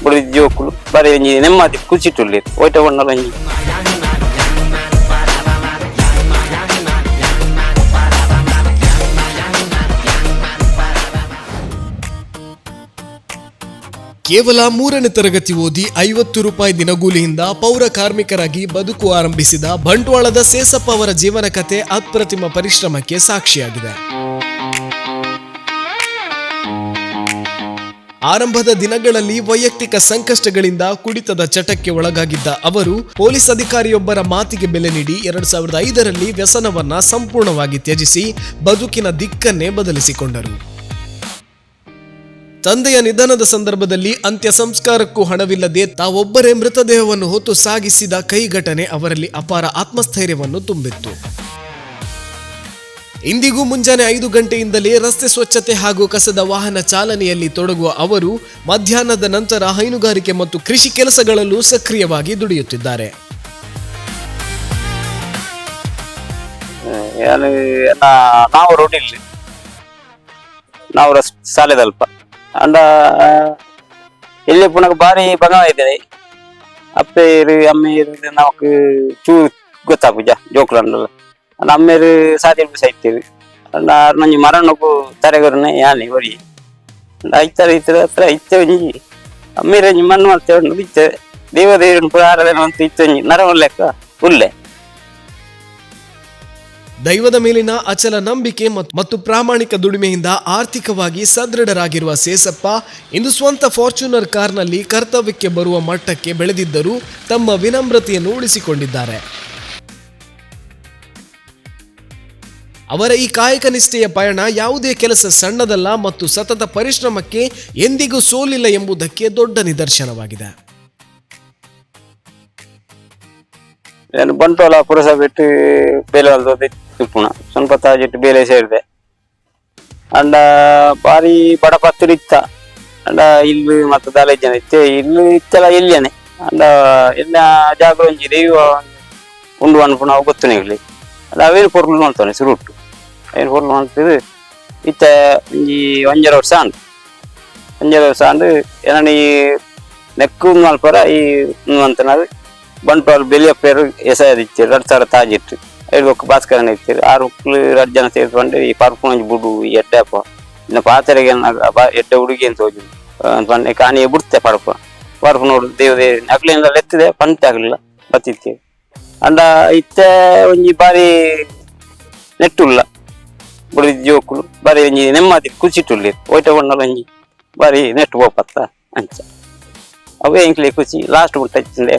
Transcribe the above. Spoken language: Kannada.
ಬುಡಿದ ಜೋಕುಲು ಬರೀ ಒಂಜಿ ನೆಮ್ಮದಿ ಕುಚಿಟ್ಟುಲ್ಲೇರು ಒಯ್ಟ ಬಣ್ಣಲ ಒಂಜಿ ಕೇವಲ 3ನೇ ತರಗತಿ ಓದಿ 50 ರೂಪಾಯಿ ದಿನಗೂಲಿಯಿಂದ ಪೌರ ಕಾರ್ಮಿಕರಾಗಿ ಬದುಕು ಆರಂಭಿಸಿದ ಬಂಟ್ವಾಳದ ಸೇಸಪ್ಪ ಅವರ ಜೀವನ ಕಥೆ ಅಪ್ರತಿಮ ಪರಿಶ್ರಮಕ್ಕೆ ಸಾಕ್ಷಿಯಾಗಿದೆ. ಆರಂಭದ ದಿನಗಳಲ್ಲಿ ವೈಯಕ್ತಿಕ ಸಂಕಷ್ಟಗಳಿಂದ ಕುಡಿತದ ಚಟಕ್ಕೆ ಒಳಗಾಗಿದ್ದ ಅವರು ಪೊಲೀಸ್ ಅಧಿಕಾರಿಯೊಬ್ಬರ ಮಾತಿಗೆ ಬೆಲೆ ನೀಡಿ 2005ರಲ್ಲಿ ವ್ಯಸನವನ್ನ ಸಂಪೂರ್ಣವಾಗಿ ತ್ಯಜಿಸಿ ಬದುಕಿನ ದಿಕ್ಕನ್ನೇ ಬದಲಿಸಿಕೊಂಡರು. ತಂದೆಯ ನಿಧನದ ಸಂದರ್ಭದಲ್ಲಿ ಅಂತ್ಯ ಸಂಸ್ಕಾರಕ್ಕೂ ಹಣವಿಲ್ಲದೆ ತಾವೊಬ್ಬರೇ ಮೃತದೇಹವನ್ನು ಹೊತ್ತು ಸಾಗಿಸಿದ ಕೈಘಟನೆ ಅವರಲ್ಲಿ ಅಪಾರ ಆತ್ಮಸ್ಥೈರ್ಯವನ್ನು ತುಂಬಿತ್ತು. ಇಂದಿಗೂ ಮುಂಜಾನೆ 5 ಗಂಟೆಯಿಂದಲೇ ರಸ್ತೆ ಸ್ವಚ್ಛತೆ ಹಾಗೂ ಕಸದ ವಾಹನ ಚಾಲನೆಯಲ್ಲಿ ತೊಡಗುವ ಅವರು ಮಧ್ಯಾಹ್ನದ ನಂತರ ಹೈನುಗಾರಿಕೆ ಮತ್ತು ಕೃಷಿ ಕೆಲಸಗಳಲ್ಲೂ ಸಕ್ರಿಯವಾಗಿ ದುಡಿಯುತ್ತಿದ್ದಾರೆ. ನಾವು ರೋಡಿಲ್ಲಿ ನಾವು ಸಾಲೆದಲ್ಪ ಅಂಡ ಇಲ್ಲಿ ಪುನಃ ಬಾರಿ ಬಗವ ಇದ್ದೇನೆ ಅಪ್ಪೇರು ಅಮ್ಮೇರು ನಮಕ್ ಚೂ ಗೊತ್ತಾಪುಜ ಜೋಕ್ಲಂಡಲ್ಲ ಅಮ್ಮೇರು ಸಾಧ್ಯ ಸೈತೇವೆ ಅಂಡ ನಂಜಿ ಮರಣ್ಣಕ್ಕೂ ತರೆಗೊರನೆ ಯಾನೆ ಒರಿ ಐತರ ಇತರ ಹತ್ರ ಇತ್ತೆ ಒಂಜಿ ಅಮ್ಮೇರು ಒಂಜಿ ಮಣ್ಣು ಮಾಡ್ತೇವೆ ಇತ್ತೆ ದೇವದೇವನ ಪುರ ಆರಾಧನೆ ಅಂತ ಇತ್ತೆ ಒಂಜಿ ನರವನ್ ಲೆಕ್ಕ ಉಲ್ಲೆ. ದೈವದ ಮೇಲಿನ ಅಚಲ ನಂಬಿಕೆ ಮತ್ತು ಪ್ರಾಮಾಣಿಕ ದುಡಿಮೆಯಿಂದ ಆರ್ಥಿಕವಾಗಿ ಸದೃಢರಾಗಿರುವ ಸೇಸಪ್ಪ ಇಂದು ಸ್ವಂತ ಫಾರ್ಚುನರ್ ಕಾರ್ನಲ್ಲಿ ಕರ್ತವ್ಯಕ್ಕೆ ಬರುವ ಮಟ್ಟಕ್ಕೆ ಬೆಳೆದಿದ್ದರೂ ತಮ್ಮ ವಿನಮ್ರತೆಯನ್ನು ಉಳಿಸಿಕೊಂಡಿದ್ದಾರೆ. ಅವರ ಈ ಕಾಯಕ ನಿಷ್ಠೆಯ ಪಯಣ ಯಾವುದೇ ಕೆಲಸ ಸಣ್ಣದಲ್ಲ ಮತ್ತು ಸತತ ಪರಿಶ್ರಮಕ್ಕೆ ಎಂದಿಗೂ ಸೋಲಿಲ್ಲ ಎಂಬುದಕ್ಕೆ ದೊಡ್ಡ ನಿದರ್ಶನವಾಗಿದೆ. ಬಂಟ್ವಾಳ ಪುರಸಭೆ ಬಿಟ್ಟು ಬೇಲೆ ತಿಪ್ಪುಣ ಸ್ವಲ್ಪ ತಾಜಿಟ್ಟು ಬೇಲೆ ಸೇರಿದೆ ಅಂಡ ಬಾರಿ ಬಡಪತ್ತರು ಇತ್ತ ಅಂಡ ಇಲ್ಲಿ ಮತ್ತೆ ದಾಲೆ ಜನ ಇತ್ತೆ ಇಲ್ಲಿ ಇತ್ತಲ್ಲ ಇಲ್ಲೇನೆ ಅಂಡ ಎಲ್ಲ ಜಾಗ ಒಂಜಿ ದೈವ ಉಂಡು ಅನ್ಪುಣ ಅವು ಗೊತ್ತನೇ ಇರ್ಲಿ ಅಂಡ ಅವೇನು ಪೊರ್ಲು ಮಾಡ್ತಾನೆ ಸುರುಟ್ಟು ಏನು ಪೊರ್ಲು ಮಾಡ್ತಿದ್ದು ಇತ್ತ ಒಂಜಿ 5 ವರ್ಷ ಆಂಡು ಏನಾನ ಈ ನೆಕ್ಕು ಮಲ್ಪರ ಈ ಅಂತನಾದ್ರು ಬಂಟ್ವಾಳ ಬೆಲಿಯ ಪೇರು ಎಸೆದಿತ್ತು 2000 ತಾಜಿಟ್ಟು 7 ಭಾಸ್ಕರನ ಇರ್ತೀರಿ 6 ಜನ ಸೇರಿಕೊಂಡು ಈ ಪರ್ಪುಣಿ ಬುಡು ಈ ಎಡ್ಡೆಪ್ಪ ಇನ್ನು ಪಾತ್ರೆಗೆ ಎಡ್ಡೆ ಹುಡುಗಿ ಅಂತ ಹೋಗಿ ಪಂಡೆ ಕಾಣಿಗೆ ಬಿಡ್ತೆ ಪರ್ಪು ನೋಡು ದೇವದೇ ಅಕ್ಲಿಂದ ಎತ್ತಿದೆ ಪಂಚೆ ಆಗ್ಲಿಲ್ಲ ಬತ್ತಿತ್ತೇವೆ ಅಂಡ ಇತ್ತೆ ಒಂಜಿ ಬಾರಿ ನೆಟ್ಟುಲ್ಲ ಬುಡಿದ ಜೋಕುಲು ಬಾರಿ ಒಂಜಿ ನೆಮ್ಮದಿ ಕುಚಿಟ್ಟುಲ್ಲೇರು ಒಯ್ಟ ಬಣ್ಣಲ ಒಂಜಿ ಬಾರಿ ನೆಟ್ಟು ಹೋಪತ್ತ ಅಂಚ ಅವೇ ಇಂಕ್ಲಿ ಕುಚಿ ಲಾಸ್ಟ್ ಬಿಟ್ಟು ಹಚ್ಚಿಂದೆ